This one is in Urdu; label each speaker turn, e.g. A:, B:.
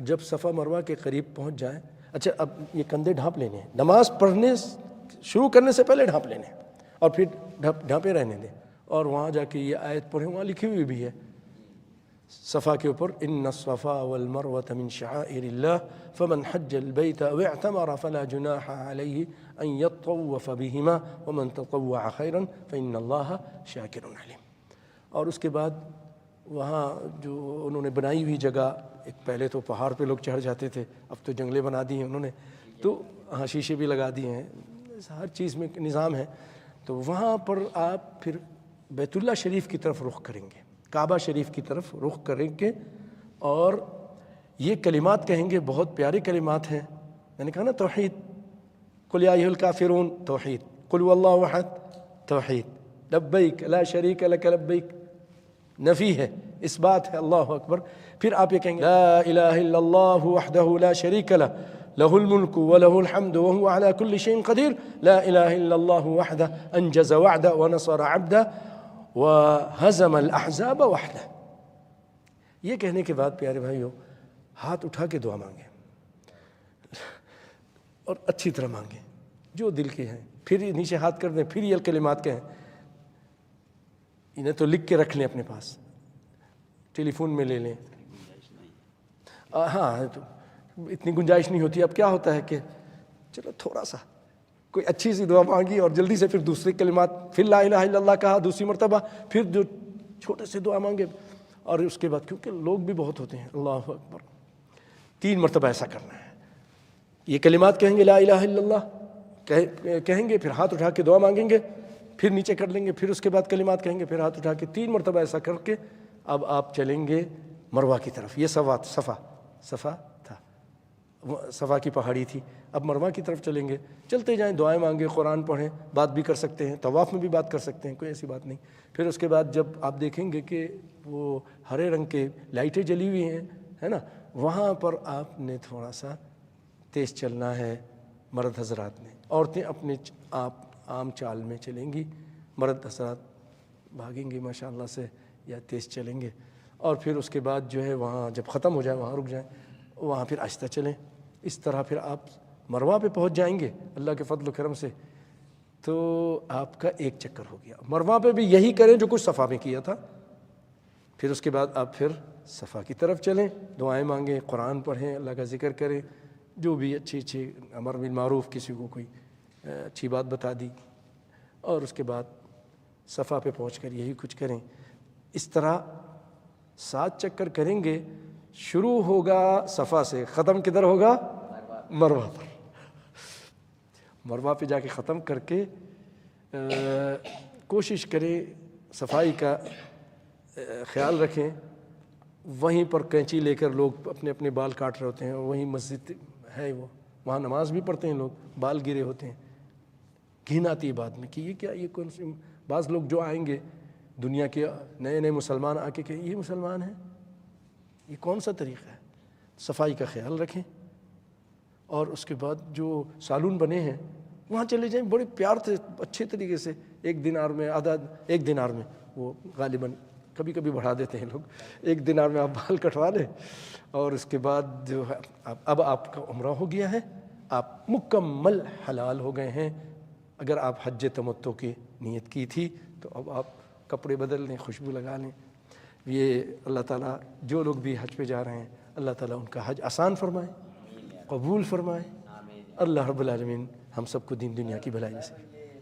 A: جب صفا مروہ کے قریب پہنچ جائیں، اچھا اب یہ کندھے ڈھانپ لینے ہیں، نماز پڑھنے شروع کرنے سے پہلے ڈھانپ لینے ہیں اور پھر ڈھانپے رہنے دیں، اور وہاں جا کے یہ آیت پڑھیں، وہاں لکھی ہوئی بھی ہے صفا کے اوپر، ان الصفا والمروة من شعائر اللہ فمن حج البیت او اعتمر فلا جناح علیہ ان یطوف بہما ومن تطوع خیرا فإن اللہ شاکر علیم۔ اور اس کے بعد وہاں جو انہوں نے بنائی ہوئی جگہ، ایک پہلے تو پہاڑ پہ لوگ چڑھ جاتے تھے، اب تو جنگلیں بنا دی ہیں انہوں نے، تو ہاں شیشے بھی لگا دیے ہیں، ہر چیز میں نظام ہے، تو وہاں پر آپ پھر بیت اللہ شریف کی طرف رخ کریں گے، کعبہ شریف کی طرف رخ کریں گے، اور یہ کلمات کہیں گے، بہت پیارے کلمات ہیں، میں نے کہا نا توحید، قل یا ایھا الکافرون توحید، قل هو اللہ احد توحید، لبیک لا شریک لک لبیک نفی ہے، اس بات ہے، اللہ اکبر۔ پھر آپ یہ کہیں گے لا الہ الا اللہ وحدہ لا شریک لہ لہ الملک ولہ الحمد وہو علی کل شیء قدیر، لا الہ الا اللہ وحدہ انجز وعدہ ونصر عبدہ وہزم الاحزاب وحدہ۔ یہ کہنے کے بعد پیارے بھائیو، ہاتھ اٹھا کے دعا مانگیں اور اچھی طرح مانگیں جو دل کے ہیں، پھر نیچے ہاتھ کر دیں، پھر یہ کلمات کہیں، انہیں تو لکھ کے رکھ لیں اپنے پاس، ٹیلی فون میں لے لیں، ہاں تو اتنی گنجائش نہیں ہوتی، اب کیا ہوتا ہے کہ چلو تھوڑا سا کوئی اچھی سی دعا مانگی اور جلدی سے پھر دوسری کلمات، پھر لا الہ الا اللہ کہا دوسری مرتبہ، پھر جو چھوٹے سے دعا مانگے، اور اس کے بعد کیونکہ لوگ بھی بہت ہوتے ہیں، اللہ اکبر، 3 مرتبہ ایسا کرنا ہے، یہ کلمات کہیں گے لا الہ الا اللہ کہیں گے، پھر ہاتھ اٹھا کے دعا مانگیں گے، پھر نیچے کر لیں گے، پھر اس کے بعد کلمات کہیں گے، پھر ہاتھ اٹھا کے 3 مرتبہ ایسا کر کے اب آپ چلیں گے مروہ کی طرف۔ یہ صفا تھا، صفا کی پہاڑی تھی، اب مروہ کی طرف چلیں گے، چلتے جائیں، دعائیں مانگیں، قرآن پڑھیں، بات بھی کر سکتے ہیں، طواف میں بھی بات کر سکتے ہیں، کوئی ایسی بات نہیں۔ پھر اس کے بعد جب آپ دیکھیں گے کہ وہ ہرے رنگ کے لائٹیں جلی ہوئی ہیں، ہے نا، وہاں پر آپ نے تھوڑا سا تیز چلنا ہے، مرد حضرات نے، عورتیں اپنے آپ عام چال میں چلیں گی، مرد حضرات بھاگیں گے ماشاءاللہ سے یا تیز چلیں گے، اور پھر اس کے بعد جو ہے وہاں جب ختم ہو جائے وہاں رک جائیں، وہاں پھر آہستہ چلیں، اس طرح پھر آپ مروہ پہ پہنچ جائیں گے اللہ کے فضل و کرم سے، تو آپ کا ایک چکر ہو گیا۔ مروہ پہ بھی یہی کریں جو کچھ صفا میں کیا تھا، پھر اس کے بعد آپ پھر صفا کی طرف چلیں، دعائیں مانگیں، قرآن پڑھیں، اللہ کا ذکر کریں، جو بھی اچھی امر بالمعروف، کسی کو کوئی اچھی بات بتا دی، اور اس کے بعد صفا پہ پہنچ کر یہی کچھ کریں۔ اس طرح 7 چکر کریں گے، شروع ہوگا صفا سے، ختم کدھر ہوگا؟ مروہ پر۔ مروہ پہ جا کے ختم کر کے کوشش کریں صفائی کا خیال رکھیں، وہیں پر کینچی لے کر لوگ اپنے اپنے بال کاٹ رہے ہوتے ہیں، وہیں مسجد ہے وہاں نماز بھی پڑھتے ہیں لوگ، بال گرے ہوتے ہیں، گھن آتی ہے بعد میں کہ یہ کیا، یہ کون سی، بعض لوگ جو آئیں گے دنیا کے نئے مسلمان آ کے کہ یہ مسلمان ہیں، یہ کون سا طریقہ ہے؟ صفائی کا خیال رکھیں، اور اس کے بعد جو سالون بنے ہیں وہاں چلے جائیں، بڑے پیار سے اچھے طریقے سے، 1 دینار میں، آدھا 1 دینار میں، وہ غالباً کبھی کبھی بڑھا دیتے ہیں لوگ، 1 دینار میں آپ بال کٹوا لیں، اور اس کے بعد جو ہے اب آپ کا عمرہ ہو گیا ہے، آپ مکمل حلال ہو گئے ہیں۔ اگر آپ حج تمتع کی نیت کی تھی تو اب آپ کپڑے بدل لیں، خوشبو لگا لیں۔ یہ اللہ تعالیٰ جو لوگ بھی حج پہ جا رہے ہیں، اللہ تعالیٰ ان کا حج آسان فرمائے، قبول فرمائے، اللہ رب العالمین ہم سب کو دین دنیا کی بھلائی نصیب۔